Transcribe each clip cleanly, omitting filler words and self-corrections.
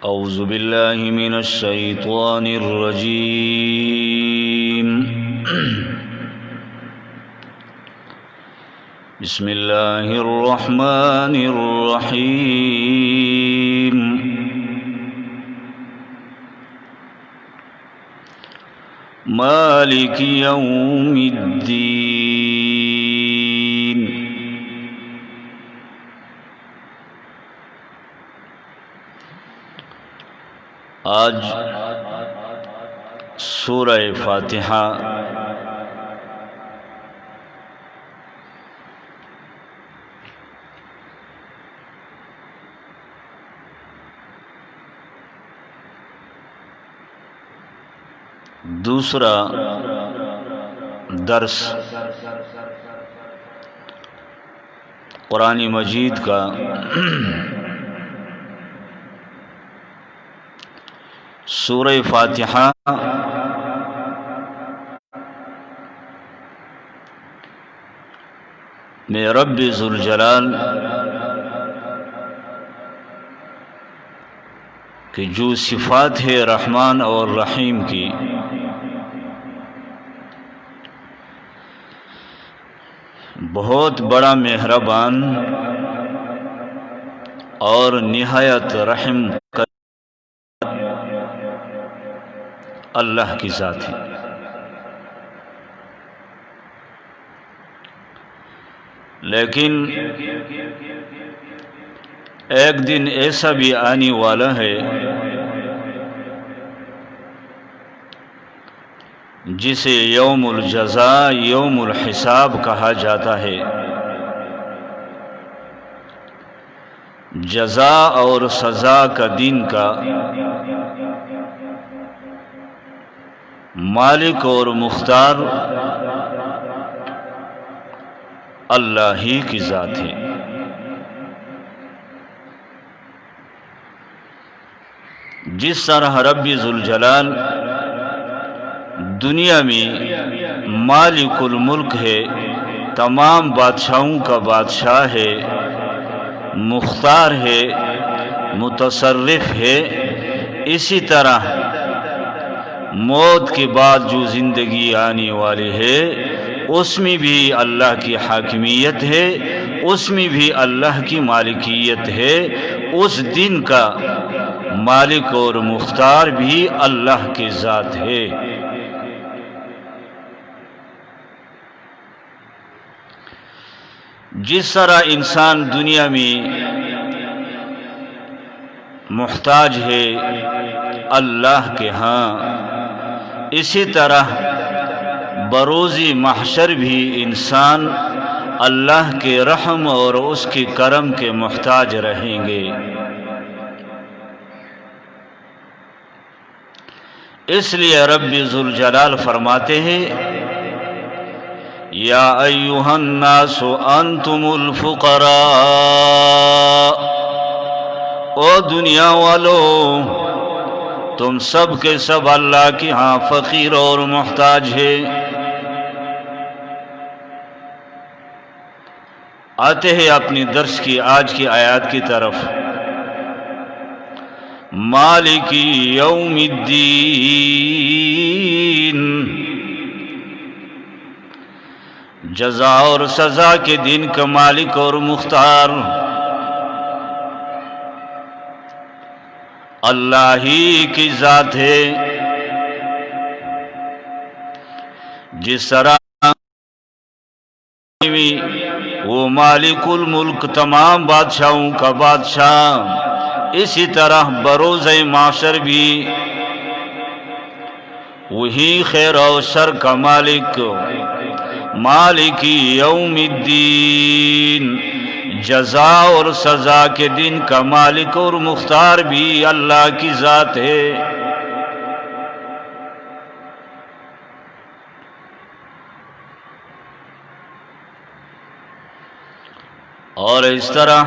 اعوذ باللہ من الشیطان الرجیم بسم اللہ الرحمن الرحیم مالک یوم الدین آج سورہ فاتحہ دوسرا درس قرآن مجید کا سورہ فاتحہ میں رب ذوالجلال کہ جو صفات ہے رحمان اور رحیم کی بہت بڑا مہربان اور نہایت رحم اللہ کی ذات ہے۔ لیکن ایک دن ایسا بھی آنے والا ہے جسے یوم الجزاء یوم الحساب کہا جاتا ہے۔ جزا اور سزا کا دن کا مالک اور مختار اللہ ہی کی ذات ہے۔ جس طرح رب ذوالجلال دنیا میں مالک الملک ہے، تمام بادشاہوں کا بادشاہ ہے، مختار ہے، متصرف ہے، اسی طرح موت کے بعد جو زندگی آنے والی ہے اس میں بھی اللہ کی حاکمیت ہے، اس میں بھی اللہ کی مالکیت ہے۔ اس دن کا مالک اور مختار بھی اللہ کی ذات ہے۔ جس طرح انسان دنیا میں محتاج ہے اللہ کے ہاں، اسی طرح بروز محشر بھی انسان اللہ کے رحم اور اس کے کرم کے محتاج رہیں گے۔ اس لیے رب ذوالجلال فرماتے ہیں یا ایھا الناس انتم الفقراء، او دنیا والو تم سب کے سب اللہ کے ہاں فقیر اور محتاج ہے۔ آتے ہیں اپنی درس کی آج کی آیات کی طرف۔ مالک یوم الدین، جزا اور سزا کے دن کا مالک اور مختار اللہ ہی کی ذات ہے۔ جس طرح وہ مالک الملک تمام بادشاہوں کا بادشاہ، اسی طرح بروز معاشر بھی وہی خیر و شر کا مالک، مالک یوم الدین، جزا اور سزا کے دن کا مالک اور مختار بھی اللہ کی ذات ہے۔ اور اس طرح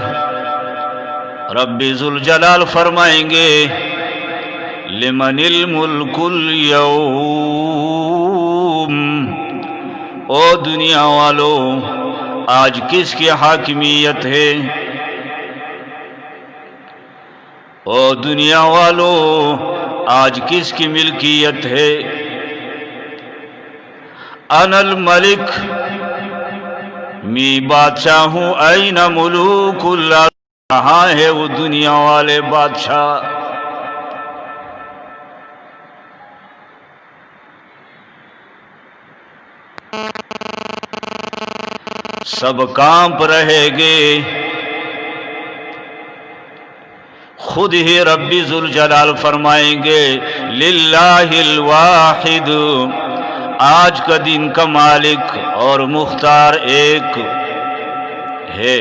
رب ذوالجلال فرمائیں گے لمن الملک اليوم، او دنیا والو آج کس کی حاکمیت ہے؟ او دنیا والو آج کس کی ملکیت ہے؟ انا الملک، میں بادشاہ ہوں، این ملوک اللہ، کہاں ہے وہ دنیا والے بادشاہ؟ سب کانپ رہے گے، خود ہی ربی ذوالجلال فرمائیں گے للہ الواحد، آج کا دن کا مالک اور مختار ایک ہے۔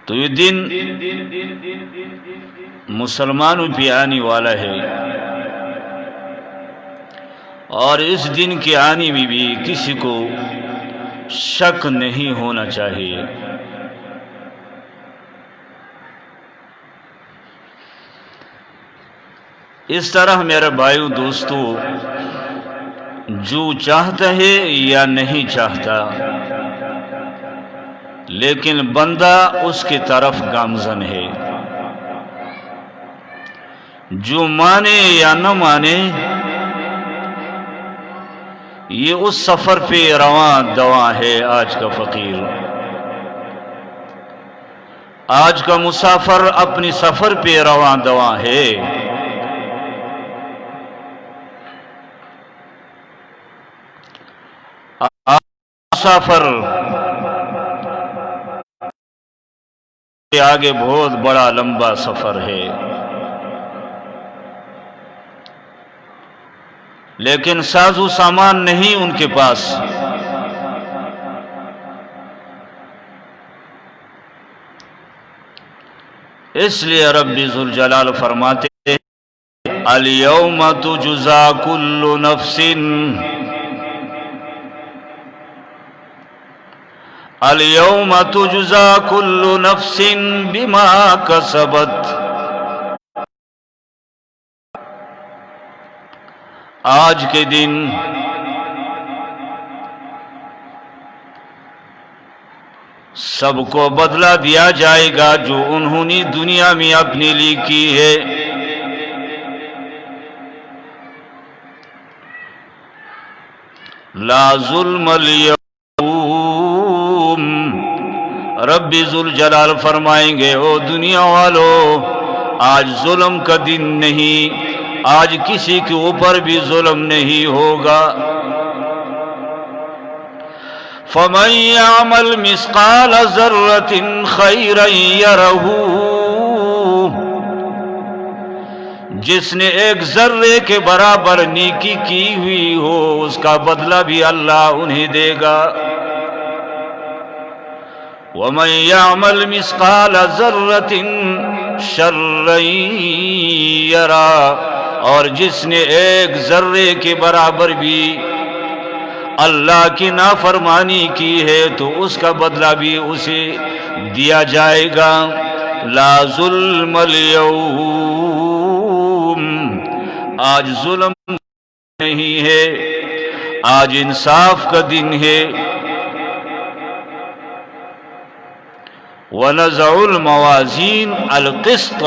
تو یہ دن مسلمانوں پہ آنے والا ہے، اور اس دن کے آنے میں بھی کسی کو شک نہیں ہونا چاہیے۔ اس طرح میرے بھائیو دوستو، جو چاہتا ہے یا نہیں چاہتا، لیکن بندہ اس کی طرف گامزن ہے، جو مانے یا نہ مانے، یہ اس سفر پہ رواں دواں ہے۔ آج کا فقیر، آج کا مسافر اپنی سفر پہ رواں دواں ہے۔ مسافر کے آگے بہت بڑا لمبا سفر ہے، لیکن ساز و سامان نہیں ان کے پاس۔ اس لیے ربی ذوالجلال فرماتے ہیں الیوم تجزا کل نفس، الیوم تجزا کل نفس بما کسبت، آج کے دن سب کو بدلہ دیا جائے گا جو انہوں نے دنیا میں اپنے لیے کی ہے۔ لا ظلم اليوم، ربی ذوالجلال فرمائیں گے او دنیا والو، آج ظلم کا دن نہیں، آج کسی کے اوپر بھی ظلم نہیں ہوگا۔ فَمَن يَعْمَلْ مِثْقَالَ ذَرَّةٍ خَيْرًا يَرَهُ، جس نے ایک ذرے کے برابر نیکی کی ہوئی ہو، اس کا بدلہ بھی اللہ انہیں دے گا۔ وَمَن يَعْمَلْ مِثْقَالَ ذَرَّةٍ شَرًّا يَرَهُ، اور جس نے ایک ذرے کے برابر بھی اللہ کی نافرمانی کی ہے تو اس کا بدلہ بھی اسے دیا جائے گا۔ لا ظلم اليوم، آج ظلم نہیں ہے، آج انصاف کا دن ہے۔ وَنَزَعُ الْمَوَازِينَ الْقِسْطَ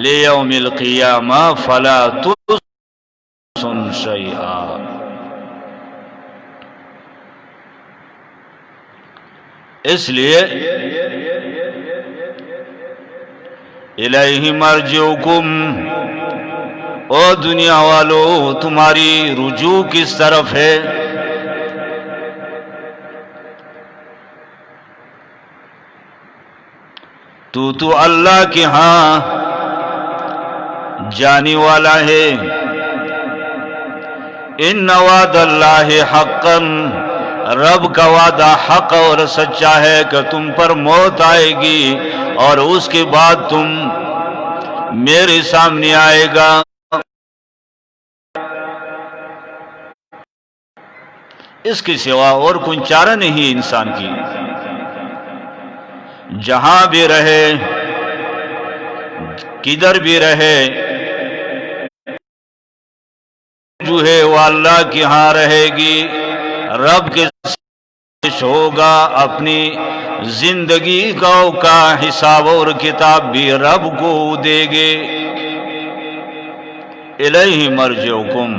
لِيَوْمِ الْقِيَامَةِ فَلَا تُظْلَمُ شَيْئًا۔ اس لیے الیہ مرجعکم، او دنیا والو تمہاری رجوع کس طرف ہے؟ تو اللہ کے ہاں جانے والا ہے۔ ان وعد اللہ حقا، رب کا وعدہ حق اور سچا ہے کہ تم پر موت آئے گی اور اس کے بعد تم میرے سامنے آئے گا۔ اس کے سوا اور کوئی چارہ نہیں انسان کی، جہاں بھی رہے، کدھر بھی رہے، جو ہے وہ اللہ کے ہاں رہے گی، رب کے ہوگا، اپنی زندگی کا حساب اور کتاب بھی رب کو دے گے۔ الیہ مرجعکم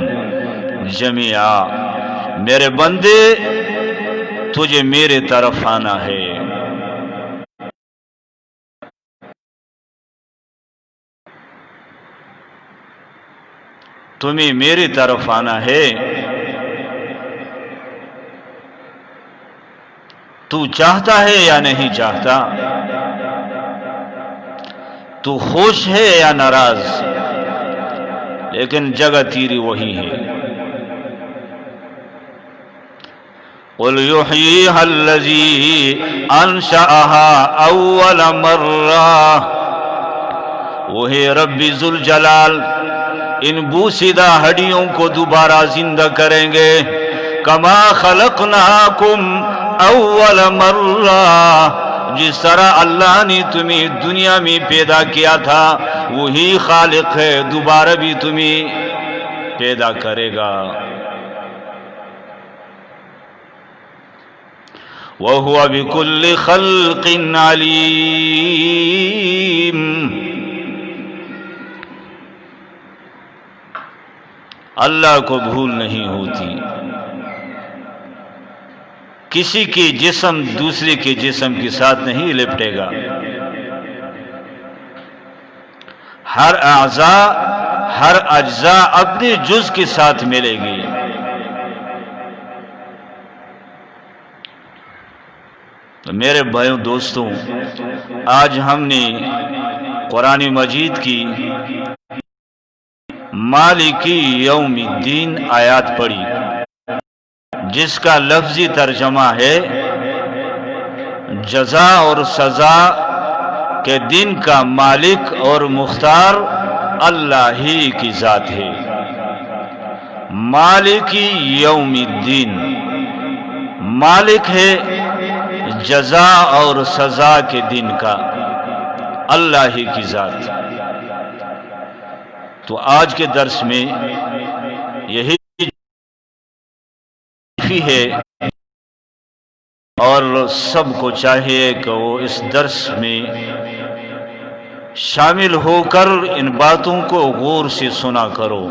جمیعا، میرے بندے تجھے میرے طرف آنا ہے۔ تمہیں میری طرف آنا ہے۔ تو چاہتا ہے یا نہیں چاہتا؟ تو خوش ہے یا ناراض؟ لیکن جگہ تیری وہی ہے۔ قُلْ يُحْيِيهَا الَّذِي أَنشَأَهَا أَوَّلَ مَرَّةٍ، وہی رب ذوالجلال ان بوسیدہ ہڈیوں کو دوبارہ زندہ کریں گے۔ کما خلقناکم اول مرہ، جس طرح اللہ نے تمہیں دنیا میں پیدا کیا تھا وہی خالق ہے، دوبارہ بھی تمہیں پیدا کرے گا۔ وَهُوَ بِكُلِّ خَلْقٍ عَلِيمٌ، اللہ کو بھول نہیں ہوتی۔ کسی کی جسم دوسرے کے جسم کے ساتھ نہیں لپٹے گا، ہر اجزاء اپنے جز کے ساتھ ملے گی۔ تو میرے بھائیوں دوستوں، آج ہم نے قرآن مجید کی مالکی یوم الدین آیات پڑھی، جس کا لفظی ترجمہ ہے جزا اور سزا کے دن کا مالک اور مختار اللہ ہی کی ذات ہے۔ مالکی یوم الدین، مالک ہے جزا اور سزا کے دن کا، اللہ ہی کی ذات۔ تو آج کے درس میں یہی ہے، اور سب کو چاہیے کہ وہ اس درس میں شامل ہو کر ان باتوں کو غور سے سنا کرو۔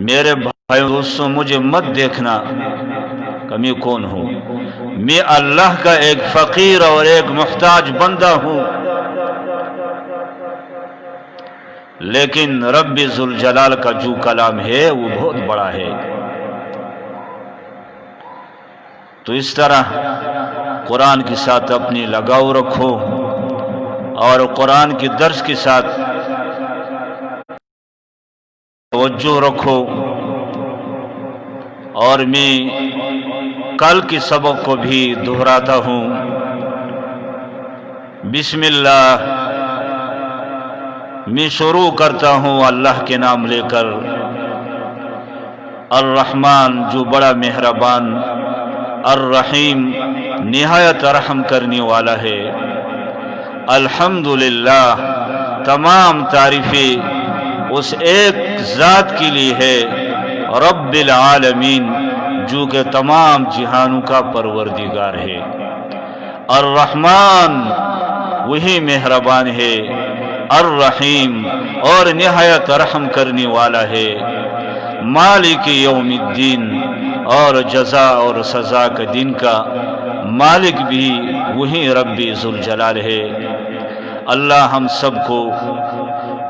میرے بھائیوں دوستوں، مجھے مت دیکھنا کہ میں کون ہوں، میں اللہ کا ایک فقیر اور ایک محتاج بندہ ہوں، لیکن رب ذوالجلال کا جو کلام ہے وہ بہت بڑا ہے۔ تو اس طرح قرآن کے ساتھ اپنی لگاؤ رکھو اور قرآن کے درس کے ساتھ توجہ رکھو۔ اور میں کل کے سبق کو بھی دہراتا ہوں۔ بسم اللہ، میں شروع کرتا ہوں اللہ کے نام لے کر۔ الرحمن جو بڑا مہربان، الرحیم نہایت رحم کرنے والا ہے۔ الحمدللہ، تمام تعریفیں اس ایک ذات کے لیے ہے، رب العالمین جو کہ تمام جہانوں کا پروردگار ہے۔ الرحمن وہی مہربان ہے، الرحیم اور نہایت رحم کرنے والا ہے۔ مالک یوم الدین، اور جزا اور سزا کے دن کا مالک بھی وہی رب ذوالجلال ہے۔ اللہ ہم سب کو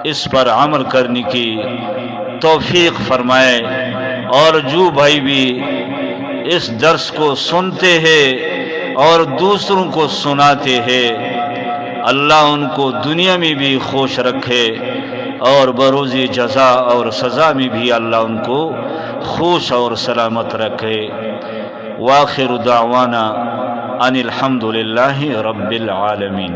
اس پر عمل کرنے کی توفیق فرمائے، اور جو بھائی بھی اس درس کو سنتے ہیں اور دوسروں کو سناتے ہیں، اللہ ان کو دنیا میں بھی خوش رکھے اور بروز جزا اور سزا میں بھی اللہ ان کو خوش اور سلامت رکھے۔ وآخر دعوانا ان الحمد للہ رب العالمین۔